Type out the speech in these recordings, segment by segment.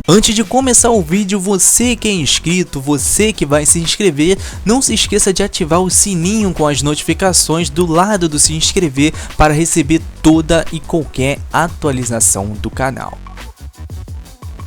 Antes de começar o vídeo, você que é inscrito, você que vai se inscrever, não se esqueça de ativar o sininho com as notificações do lado do se inscrever para receber toda e qualquer atualização do canal.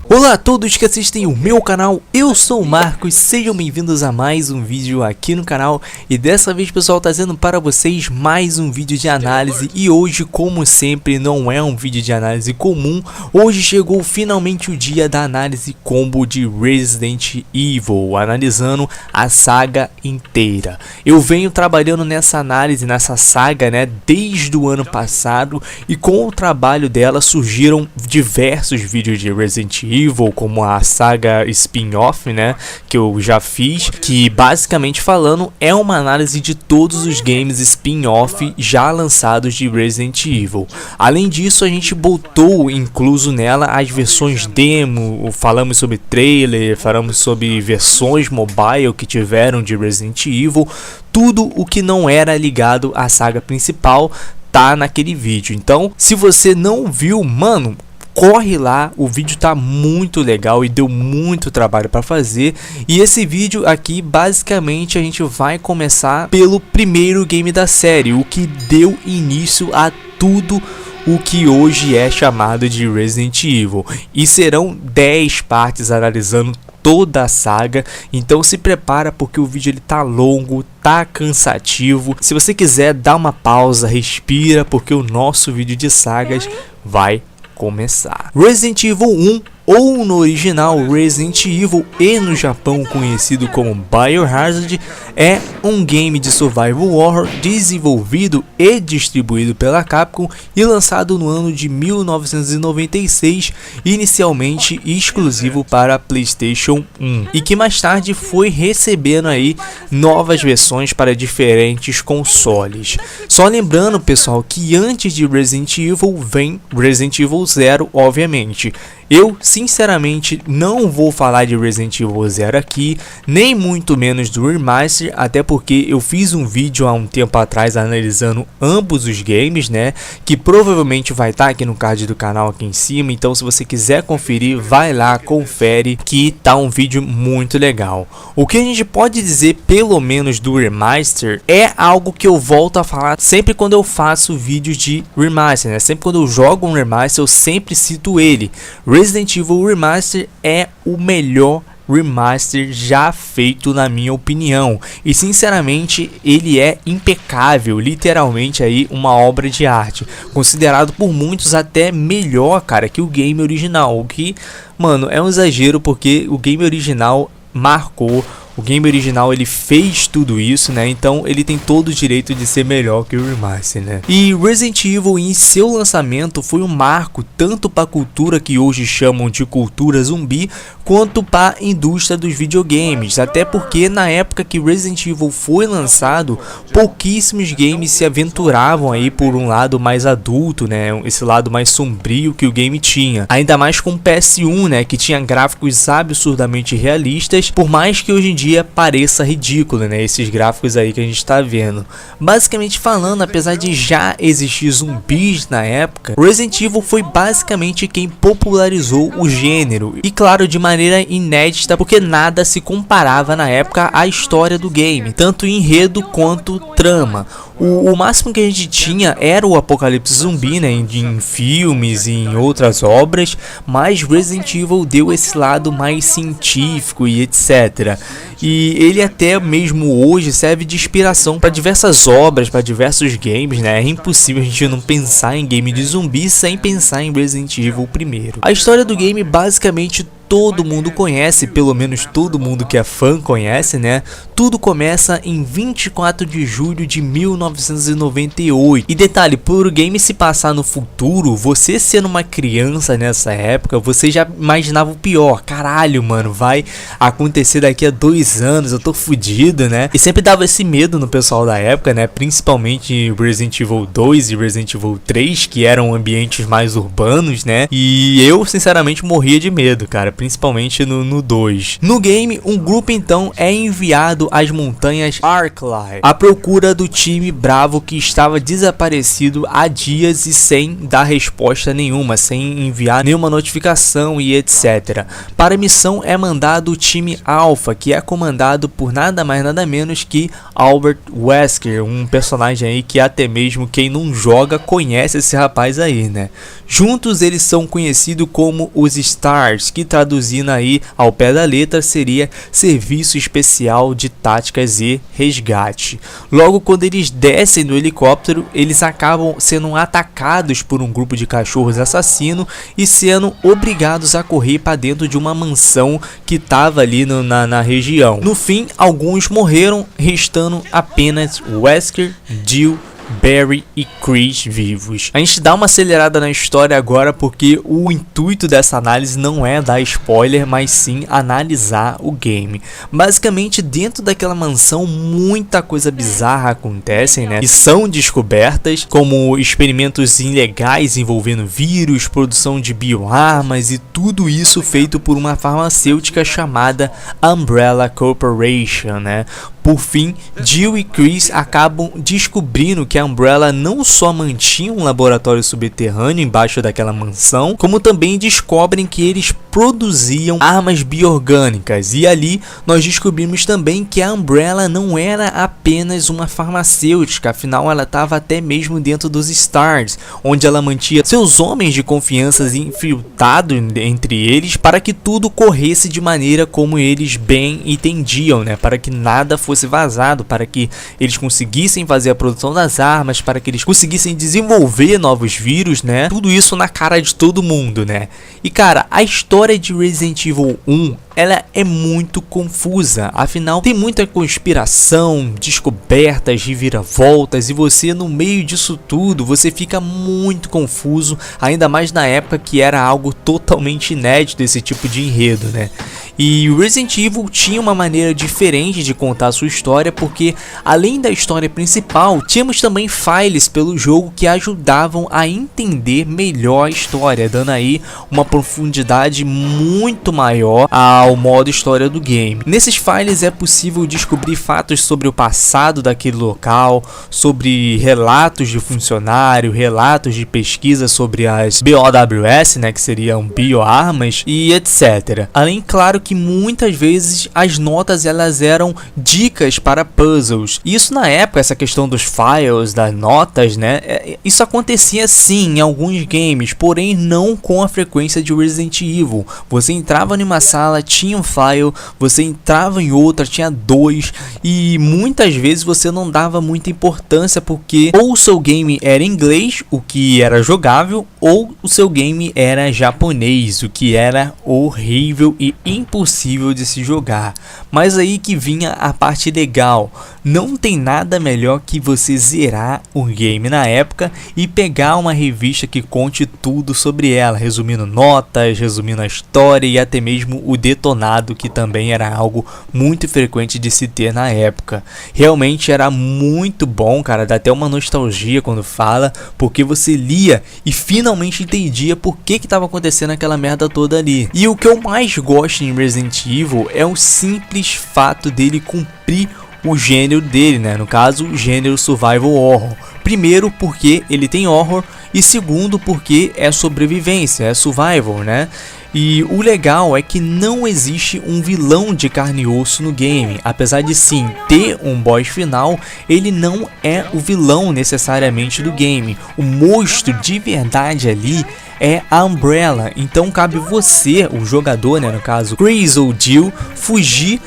Olá a todos que assistem o meu canal, eu sou o Marcos, sejam bem-vindos a mais um vídeo aqui no canal. E dessa vez, pessoal, trazendo para vocês mais um vídeo de análise. E hoje, como sempre, não é um vídeo de análise comum. Hoje chegou finalmente o dia da análise combo de Resident Evil, analisando a saga inteira. Eu venho trabalhando nessa análise, nessa saga, né, desde o ano passado. E com o trabalho dela surgiram diversos vídeos de Resident Evil, como a saga spin-off, né, que eu já fiz, que basicamente falando é uma análise de todos os games spin-off já lançados de Resident Evil. Além disso, a gente botou incluso nela as versões demo, falamos sobre trailer, falamos sobre versões mobile que tiveram de Resident Evil, tudo o que não era ligado à saga principal tá naquele vídeo. Então, se você não viu, mano, corre lá, o vídeo tá muito legal e deu muito trabalho para fazer. E esse vídeo aqui, basicamente, a gente vai começar pelo primeiro game da série, o que deu início a tudo o que hoje é chamado de Resident Evil. E serão 10 partes analisando toda a saga, então se prepara porque o vídeo ele tá longo, tá cansativo. Se você quiser dar uma pausa, respira, porque o nosso vídeo de sagas vai começar. Resident Evil 1, ou no original Resident Evil e no Japão conhecido como Biohazard, é um game de survival horror desenvolvido e distribuído pela Capcom e lançado no ano de 1996, inicialmente exclusivo para PlayStation 1, e que mais tarde foi recebendo aí novas versões para diferentes consoles. Só lembrando, pessoal, que antes de Resident Evil vem Resident Evil 0, obviamente. Eu sinceramente não vou falar de Resident Evil 0 aqui, nem muito menos do Remaster, até porque eu fiz um vídeo há um tempo atrás analisando ambos os games, né, que provavelmente vai estar aqui no card do canal aqui em cima. Então se você quiser conferir, vai lá, confere, que tá um vídeo muito legal. O que a gente pode dizer pelo menos do Remaster é algo que eu volto a falar sempre quando eu faço vídeos de Remaster, né, sempre quando eu jogo um Remaster eu sempre cito ele. Resident Evil Remaster é o melhor remaster já feito, na minha opinião, e sinceramente ele é impecável, literalmente aí uma obra de arte, considerado por muitos até melhor, cara, que o game original, o que, mano, é um exagero, porque o game original marcou. O game original ele fez tudo isso, né? Então ele tem todo o direito de ser melhor que o Remaster, né? E Resident Evil em seu lançamento foi um marco tanto para a cultura que hoje chamam de cultura zumbi, quanto para a indústria dos videogames. Até porque na época que Resident Evil foi lançado, pouquíssimos games se aventuravam aí por um lado mais adulto, né? Esse lado mais sombrio que o game tinha. Ainda mais com o PS1, né? Que tinha gráficos absurdamente realistas, por mais que hoje em dia pareça ridículo, né, esses gráficos aí que a gente tá vendo. Basicamente falando, apesar de já existir zumbis na época, Resident Evil foi basicamente quem popularizou o gênero, e claro, de maneira inédita, porque nada se comparava na época à história do game, tanto enredo quanto trama. O máximo que a gente tinha era o apocalipse zumbi, né, em filmes e em outras obras, mas Resident Evil deu esse lado mais científico e etc. E ele até mesmo hoje serve de inspiração para diversas obras, para diversos games, né? É impossível a gente não pensar em game de zumbi sem pensar em Resident Evil primeiro. A história do game basicamente todo mundo conhece, pelo menos todo mundo que é fã conhece, né? Tudo começa em 24 de julho de 1998. E detalhe, por o game se passar no futuro, você sendo uma criança nessa época, você já imaginava o pior. Caralho, mano, vai acontecer daqui a 2 anos, eu tô fudido, né? E sempre dava esse medo no pessoal da época, né? Principalmente Resident Evil 2 e Resident Evil 3, que eram ambientes mais urbanos, né? E eu, sinceramente, morria de medo, cara. Principalmente no 2. No game, um grupo então é enviado às montanhas Arklay à procura do time Bravo que estava desaparecido há dias e sem dar resposta nenhuma, sem enviar nenhuma notificação e etc. Para a missão é mandado o time Alpha, que é comandado por nada mais nada menos que Albert Wesker, um personagem aí que até mesmo quem não joga conhece esse rapaz aí, né? Juntos eles são conhecidos como os Stars, que traduzindo aí ao pé da letra seria Serviço Especial de Táticas e Resgate. Logo quando eles descem do helicóptero, eles acabam sendo atacados por um grupo de cachorros assassinos e sendo obrigados a correr para dentro de uma mansão que estava ali na região. No fim, alguns morreram, restando apenas Wesker, Jill, Barry e Chris vivos. A gente dá uma acelerada na história agora porque o intuito dessa análise não é dar spoiler, mas sim analisar o game. Basicamente, dentro daquela mansão, muita coisa bizarra acontece, né? E são descobertas, como experimentos ilegais envolvendo vírus, produção de bioarmas e tudo isso feito por uma farmacêutica chamada Umbrella Corporation, né? Por fim, Jill e Chris acabam descobrindo que a Umbrella não só mantinha um laboratório subterrâneo embaixo daquela mansão, como também descobrem que eles produziam armas bioorgânicas. E ali nós descobrimos também que a Umbrella não era apenas uma farmacêutica, afinal ela estava até mesmo dentro dos Stars, onde ela mantinha seus homens de confiança infiltrados entre eles para que tudo corresse de maneira como eles bem entendiam, né? Para que nada fosse vazado, para que eles conseguissem fazer a produção das armas, para que eles conseguissem desenvolver novos vírus, né? Tudo isso na cara de todo mundo, né? E cara, a história de Resident Evil 1 ela é muito confusa, afinal tem muita conspiração, descobertas, reviravoltas e você no meio disso tudo, você fica muito confuso, ainda mais na época que era algo totalmente inédito esse tipo de enredo, né? E o Resident Evil tinha uma maneira diferente de contar a sua história, porque além da história principal, tínhamos também files pelo jogo que ajudavam a entender melhor a história, dando aí uma profundidade muito maior ao modo história do game. Nesses files é possível descobrir fatos sobre o passado daquele local, sobre relatos de funcionário, relatos de pesquisa sobre as BOWS, né, que seriam bioarmas e etc. Além, claro, que muitas vezes as notas elas eram dicas para puzzles. Isso na época, essa questão dos files, das notas, né, isso acontecia sim em alguns games, porém não com a frequência de Resident Evil. Você entrava em uma sala, tinha um file, você entrava em outra, tinha dois, e muitas vezes você não dava muita importância porque ou o seu game era em inglês, o que era jogável, ou o seu game era japonês, o que era horrível e impossível de se jogar. Mas aí que vinha a parte legal. Não tem nada melhor que você zerar o game na época e pegar uma revista que conte tudo sobre ela, resumindo notas, resumindo a história e até mesmo o detonado, que também era algo muito frequente de se ter na época. Realmente era muito bom, cara, dá até uma nostalgia quando fala, porque você lia e finalmente entendia por que estava acontecendo aquela merda toda ali. E o que eu mais gosto em Resident Evil é o simples fato dele cumprir o gênero dele, né? No caso, o gênero survival horror. Primeiro porque ele tem horror e segundo porque é sobrevivência, é survival, né? E o legal é que não existe um vilão de carne e osso no game. Apesar de sim ter um boss final, ele não é o vilão necessariamente do game. O monstro de verdade ali é a Umbrella. Então cabe você, o jogador, né, no caso Chris ou Jill, fugir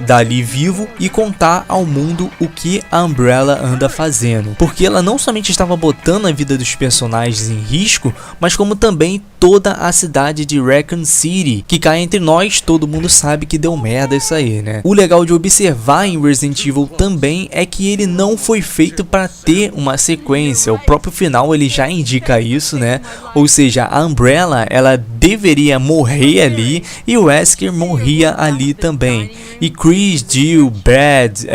dali vivo e contar ao mundo o que a Umbrella anda fazendo. Porque ela não somente estava botando a vida dos personagens em risco, mas como também toda a cidade de Raccoon City, que cá entre nós todo mundo sabe que deu merda isso aí, né? O legal de observar em Resident Evil também é que ele não foi feito para ter uma sequência. O próprio final ele já indica isso, né? Ou seja, a Umbrella ela deveria morrer ali e o Wesker morria ali também. E Chris, Jill, Brad,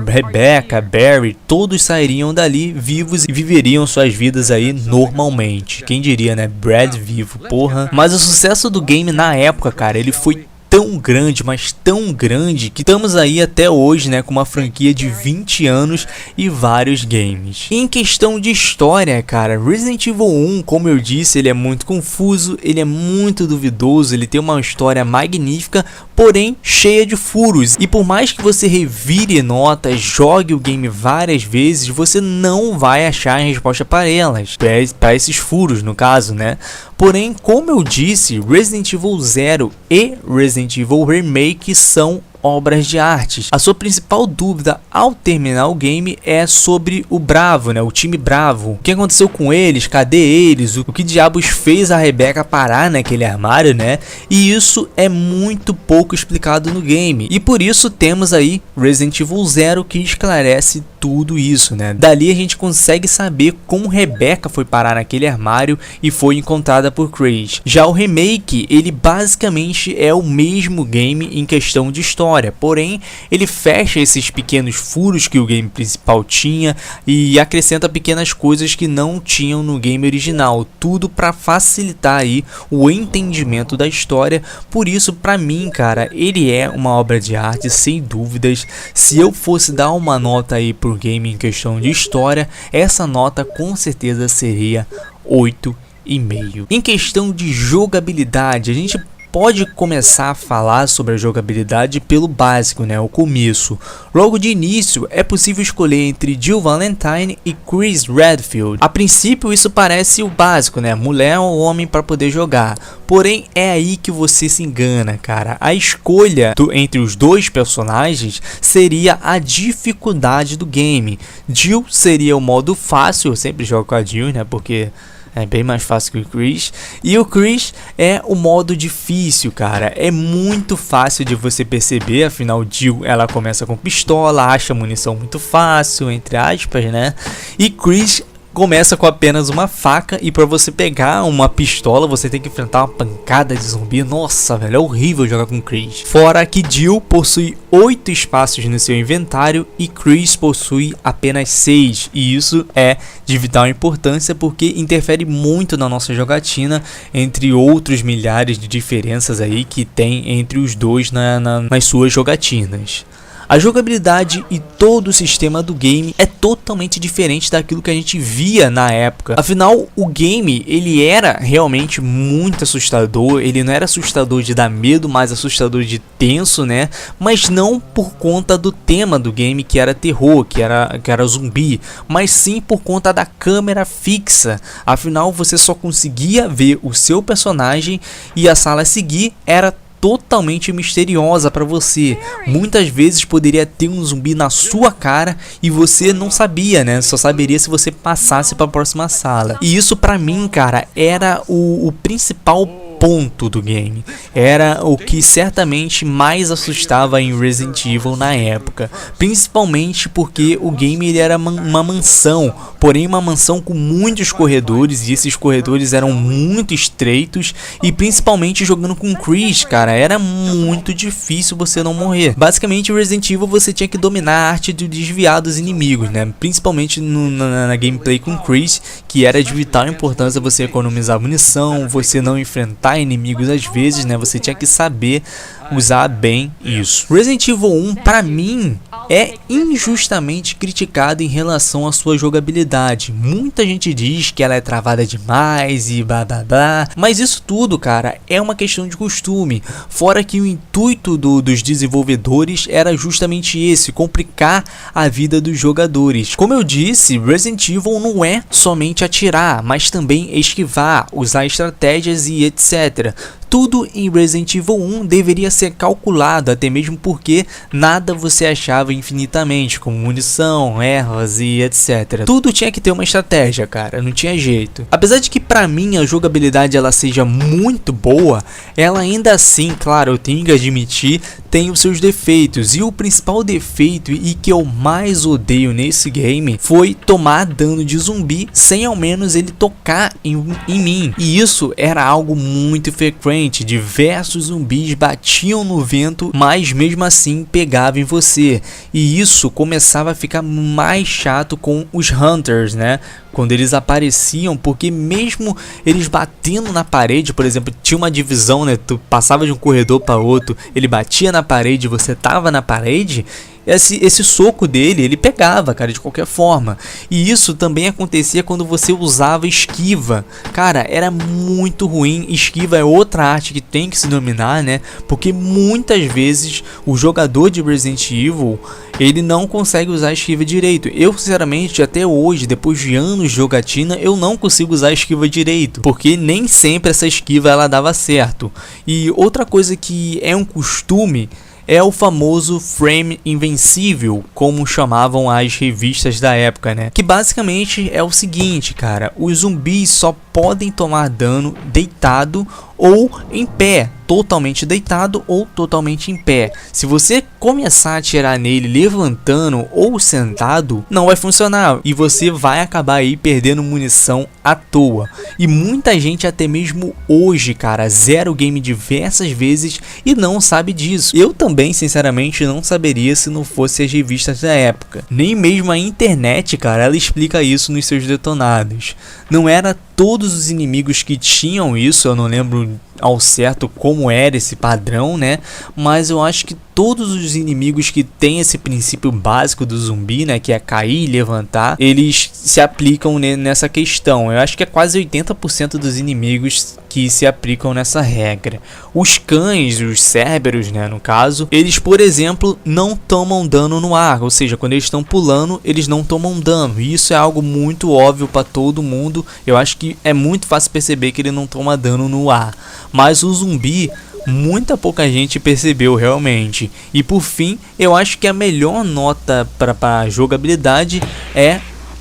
Rebecca, Barry, todos sairiam dali vivos e viveriam suas vidas aí normalmente. Quem diria, né? Brad vivo, porra. Mas o sucesso do game na época, cara, ele foi tão grande, mas tão grande, que estamos aí até hoje, né, com uma franquia de 20 anos e vários games. E em questão de história, cara, Resident Evil 1, como eu disse, ele é muito confuso, ele é muito duvidoso, ele tem uma história magnífica, porém cheia de furos. E por mais que você revire notas, jogue o game várias vezes, você não vai achar a resposta para elas, para esses furos no caso, né? Porém, como eu disse, Resident Evil 0 e Resident Evil Remake são obras de arte. A sua principal dúvida ao terminar o game é sobre o Bravo, né? O time Bravo. O que aconteceu com eles? Cadê eles? O que diabos fez a Rebecca parar naquele armário, né? E isso é muito pouco explicado no game. E por isso temos aí Resident Evil 0 que esclarece tudo isso, né? Dali a gente consegue saber como Rebecca foi parar naquele armário e foi encontrada por Chris. Já o remake, ele basicamente é o mesmo game em questão de história. Porém, ele fecha esses pequenos furos que o game principal tinha e acrescenta pequenas coisas que não tinham no game original, tudo para facilitar aí o entendimento da história. Por isso, para mim, cara, ele é uma obra de arte sem dúvidas. Se eu fosse dar uma nota aí pro game em questão de história, essa nota com certeza seria 8,5. Em questão de jogabilidade, a gente pode começar a falar sobre a jogabilidade pelo básico, né, o começo. Logo de início, é possível escolher entre Jill Valentine e Chris Redfield. A princípio, isso parece o básico, né, mulher ou homem para poder jogar. Porém, é aí que você se engana, cara. A escolha entre os dois personagens seria a dificuldade do game. Jill seria o modo fácil, eu sempre jogo com a Jill, né, porque é bem mais fácil que o Chris. E o Chris é o modo difícil, cara. É muito fácil de você perceber. Afinal, Jill, ela começa com pistola, acha munição muito fácil, entre aspas, né? E Chris começa com apenas uma faca e para você pegar uma pistola você tem que enfrentar uma pancada de zumbi. Nossa, velho, é horrível jogar com Chris. Fora que Jill possui 8 espaços no seu inventário e Chris possui apenas 6. E isso é de vital importância porque interfere muito na nossa jogatina, entre outros milhares de diferenças aí que tem entre os dois nas suas jogatinas. A jogabilidade e todo o sistema do game é totalmente diferente daquilo que a gente via na época. Afinal, o game, ele era realmente muito assustador. Ele não era assustador de dar medo, mas assustador de tenso, né? Mas não por conta do tema do game, que era terror, que era zumbi, mas sim por conta da câmera fixa. Afinal, você só conseguia ver o seu personagem e a sala a seguir era totalmente misteriosa para você. Muitas vezes poderia ter um zumbi na sua cara e você não sabia, né? Só saberia se você passasse para a próxima sala. E isso para mim, cara, era o principal ponto do game. Era o que certamente mais assustava em Resident Evil na época, principalmente porque o game ele era uma mansão, porém uma mansão com muitos corredores, e esses corredores eram muito estreitos, e principalmente jogando com Chris, cara, era muito difícil você não morrer. Basicamente, Resident Evil você tinha que dominar a arte de desviar dos inimigos, né? Principalmente na gameplay com Chris, que era de vital importância você economizar munição, você não enfrentar inimigos às vezes, né? Você tinha que saber usar bem isso. Resident Evil 1, para mim, é injustamente criticado em relação à sua jogabilidade. Muita gente diz que ela é travada demais e blá blá blá, mas isso tudo, cara, é uma questão de costume. Fora que o intuito dos desenvolvedores era justamente esse, complicar a vida dos jogadores. Como eu disse, Resident Evil não é somente atirar, mas também esquivar, usar estratégias e etc. Tudo em Resident Evil 1 deveria ser calculado, até mesmo porque nada você achava infinitamente, como munição, ervas e etc. Tudo tinha que ter uma estratégia, cara, não tinha jeito. Apesar de que pra mim a jogabilidade ela seja muito boa, ela ainda assim, claro, eu tenho que admitir, tem os seus defeitos. E o principal defeito e que eu mais odeio nesse game foi tomar dano de zumbi sem ao menos ele tocar em mim. E isso era algo muito frequente. Diversos zumbis batiam no vento, mas mesmo assim pegavam em você. E isso começava a ficar mais chato com os Hunters, né? Quando eles apareciam, porque mesmo eles batendo na parede, por exemplo, tinha uma divisão, né? Tu passava de um corredor para outro, ele batia na parede, você tava na parede. Esse soco dele, ele pegava, cara, de qualquer forma. E isso também acontecia quando você usava esquiva. Cara, era muito ruim. Esquiva é outra arte que tem que se dominar, né? Porque muitas vezes o jogador de Resident Evil, ele não consegue usar a esquiva direito. Eu, sinceramente, até hoje, depois de anos de jogatina, eu não consigo usar a esquiva direito. Porque nem sempre essa esquiva ela dava certo. E outra coisa que é um costume é o famoso frame invencível, como chamavam as revistas da época, né? Que basicamente é o seguinte, cara, os zumbis só podem tomar dano deitado ou em pé, totalmente deitado ou totalmente em pé. Se você começar a atirar nele levantando ou sentado, não vai funcionar e você vai acabar aí perdendo munição à toa. E muita gente até mesmo hoje, cara, zera o game diversas vezes e não sabe disso. Eu também, sinceramente, não saberia se não fosse as revistas da época. Nem mesmo a internet, cara, ela explica isso nos seus detonados. Não era todos os inimigos que tinham isso, eu não lembro ao certo como era esse padrão, né? Mas eu acho que todos os inimigos que tem esse princípio básico do zumbi, né, que é cair e levantar, eles se aplicam nessa questão. Eu acho que é quase 80% dos inimigos que se aplicam nessa regra. Os cães, os Cerberus, né, no caso, eles, por exemplo, não tomam dano no ar, ou seja, quando eles estão pulando, eles não tomam dano. E isso é algo muito óbvio para todo mundo. Eu acho que é muito fácil perceber que ele não toma dano no ar. Mas o zumbi, muita pouca gente percebeu realmente. E por fim, eu acho que a melhor nota para jogabilidade é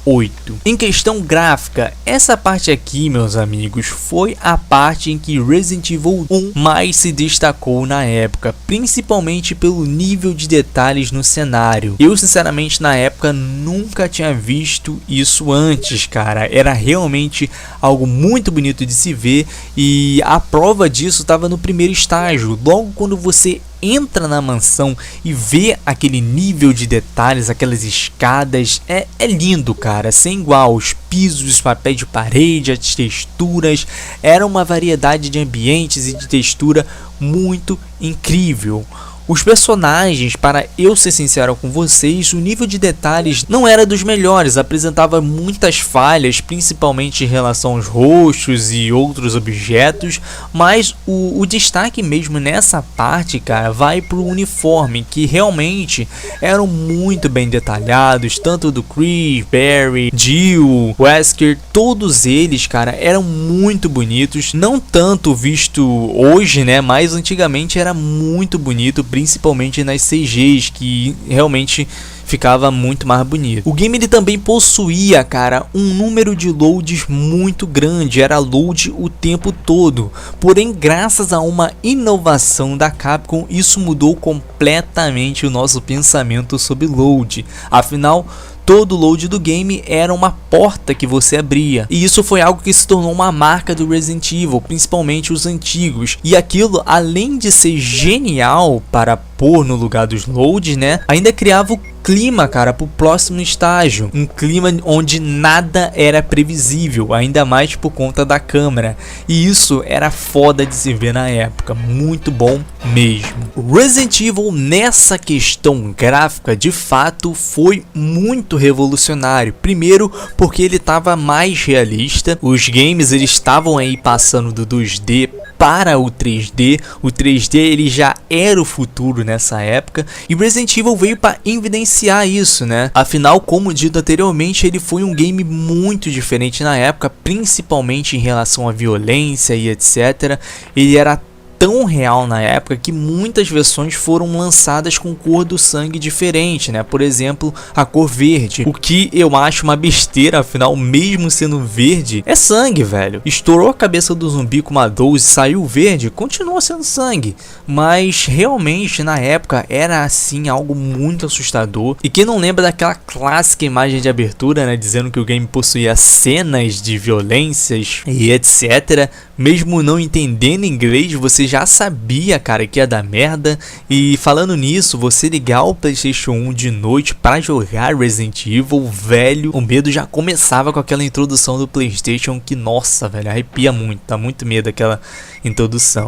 8. Em questão gráfica, essa parte aqui, meus amigos, foi a parte em que Resident Evil 1 mais se destacou na época, principalmente pelo nível de detalhes no cenário. Eu, sinceramente, na época nunca tinha visto isso antes, cara. Era realmente algo muito bonito de se ver e a prova disso estava no primeiro estágio. Logo quando você entra na mansão e vê aquele nível de detalhes, aquelas escadas, é lindo, cara, sem igual. Os pisos, os papéis de parede, as texturas, era uma variedade de ambientes e de textura muito incrível. Os personagens, para eu ser sincero com vocês, o nível de detalhes não era dos melhores, apresentava muitas falhas, principalmente em relação aos rostos e outros objetos, mas o destaque mesmo nessa parte, cara, vai pro uniforme, que realmente eram muito bem detalhados, tanto do Chris, Barry, Jill, Wesker, todos eles, cara, eram muito bonitos, não tanto visto hoje, né, mas antigamente era muito bonito, principalmente nas CGs, que realmente ficava muito mais bonito. O game ele também possuía, cara, um número de loads muito grande, era load o tempo todo. Porém, graças a uma inovação da Capcom, isso mudou completamente o nosso pensamento sobre load. Afinal, todo load do game era uma porta que você abria. E isso foi algo que se tornou uma marca do Resident Evil, principalmente os antigos. E aquilo, além de ser genial para pôr no lugar dos loads, né, ainda criava o clima, cara, pro próximo estágio. Um clima onde nada era previsível, ainda mais por conta da câmera. E isso era foda de se ver na época, muito bom mesmo. Resident Evil nessa questão gráfica, de fato, foi muito revolucionário. Primeiro, porque ele estava mais realista. Os games eles estavam aí passando do 2D para o 3D. O 3D ele já era o futuro nessa época e Resident Evil veio para evidenciar isso, né? Afinal, como dito anteriormente, ele foi um game muito diferente na época, principalmente em relação à violência e etc. Ele era tão real na época que muitas versões foram lançadas com cor do sangue diferente, né? Por exemplo, a cor verde, o que eu acho uma besteira, afinal, mesmo sendo verde, é sangue, velho. Estourou a cabeça do zumbi com uma 12 e saiu verde, continua sendo sangue, mas realmente na época era assim algo muito assustador. E quem não lembra daquela clássica imagem de abertura, né, dizendo que o game possuía cenas de violências e etc, mesmo não entendendo inglês, você já sabia, cara, que ia dar merda. E falando nisso, você ligar o PlayStation 1 de noite para jogar Resident Evil, velho, o medo já começava com aquela introdução do PlayStation que, nossa, velho, arrepia muito, dá muito medo aquela introdução.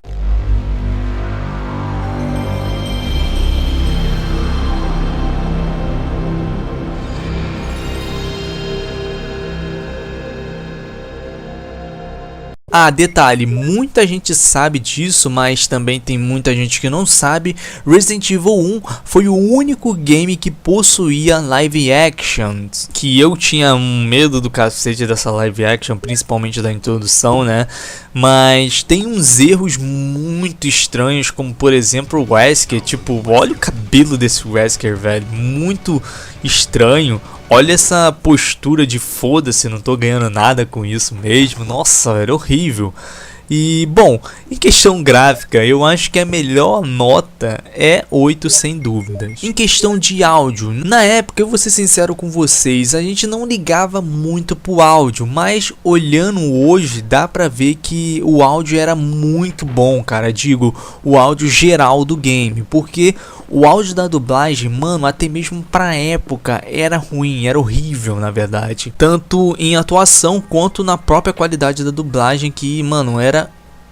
Ah, detalhe, muita gente sabe disso, mas também tem muita gente que não sabe. Resident Evil 1 foi o único game que possuía live action, que eu tinha um medo do cacete dessa live action, principalmente da introdução, né? Mas tem uns erros muito estranhos, como por exemplo o Wesker, tipo, olha o cabelo desse Wesker, velho, muito estranho. Olha essa postura de foda-se, não tô ganhando nada com isso mesmo. Nossa, era horrível. E, bom, em questão gráfica, eu acho que a melhor nota é 8, sem dúvidas. Em questão de áudio, na época, eu vou ser sincero com vocês, a gente não ligava muito pro áudio, mas olhando hoje, dá pra ver que o áudio era muito bom, cara. Digo, o áudio geral do game, porque o áudio da dublagem, mano, até mesmo pra época, era ruim, era horrível, na verdade. Tanto em atuação, quanto na própria qualidade da dublagem, que, mano, era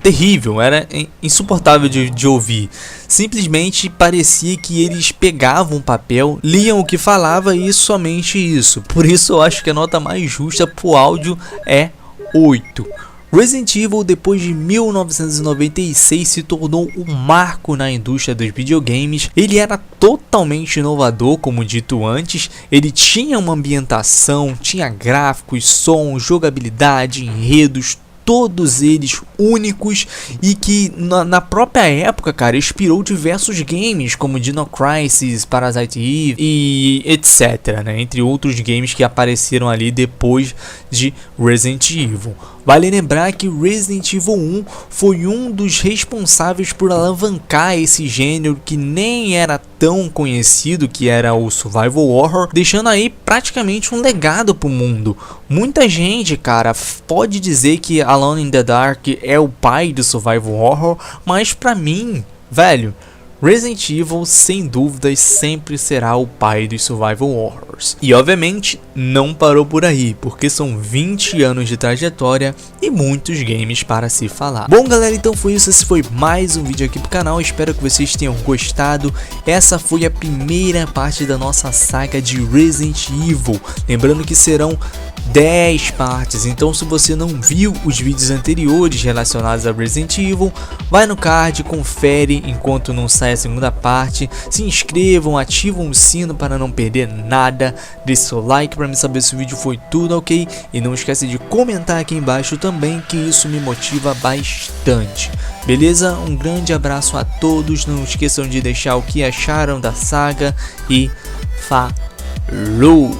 terrível, era insuportável de ouvir. Simplesmente parecia que eles pegavam um papel, liam o que falava e somente isso. Por isso eu acho que a nota mais justa pro áudio é 8. Resident Evil, depois de 1996, se tornou um marco na indústria dos videogames. Ele era totalmente inovador, como dito antes. Ele tinha uma ambientação, tinha gráficos, som, jogabilidade, enredos, todos eles únicos, e que na própria época, cara, inspirou diversos games como Dino Crisis, Parasite Eve e etc, né? Entre outros games que apareceram ali depois de Resident Evil. Vale lembrar que Resident Evil 1 foi um dos responsáveis por alavancar esse gênero que nem era tão conhecido, que era o Survival Horror, deixando aí praticamente um legado pro mundo. Muita gente, cara, pode dizer que Alone in the Dark é o pai do Survival Horror, mas pra mim, velho, Resident Evil, sem dúvidas, sempre será o pai dos Survival Horrors. E obviamente não parou por aí, porque são 20 anos de trajetória e muitos games para se falar. Bom, galera, então foi isso. Esse foi mais um vídeo aqui pro canal. Espero que vocês tenham gostado. Essa foi a primeira parte da nossa saga de Resident Evil. Lembrando que serão 10 partes, então se você não viu os vídeos anteriores relacionados a Resident Evil, vai no card, confere enquanto não sai a segunda parte, se inscrevam, ativam o sino para não perder nada, deixe seu like para me saber se o vídeo foi tudo ok, e não esquece de comentar aqui embaixo também, que isso me motiva bastante. Beleza? Um grande abraço a todos, não esqueçam de deixar o que acharam da saga e falou!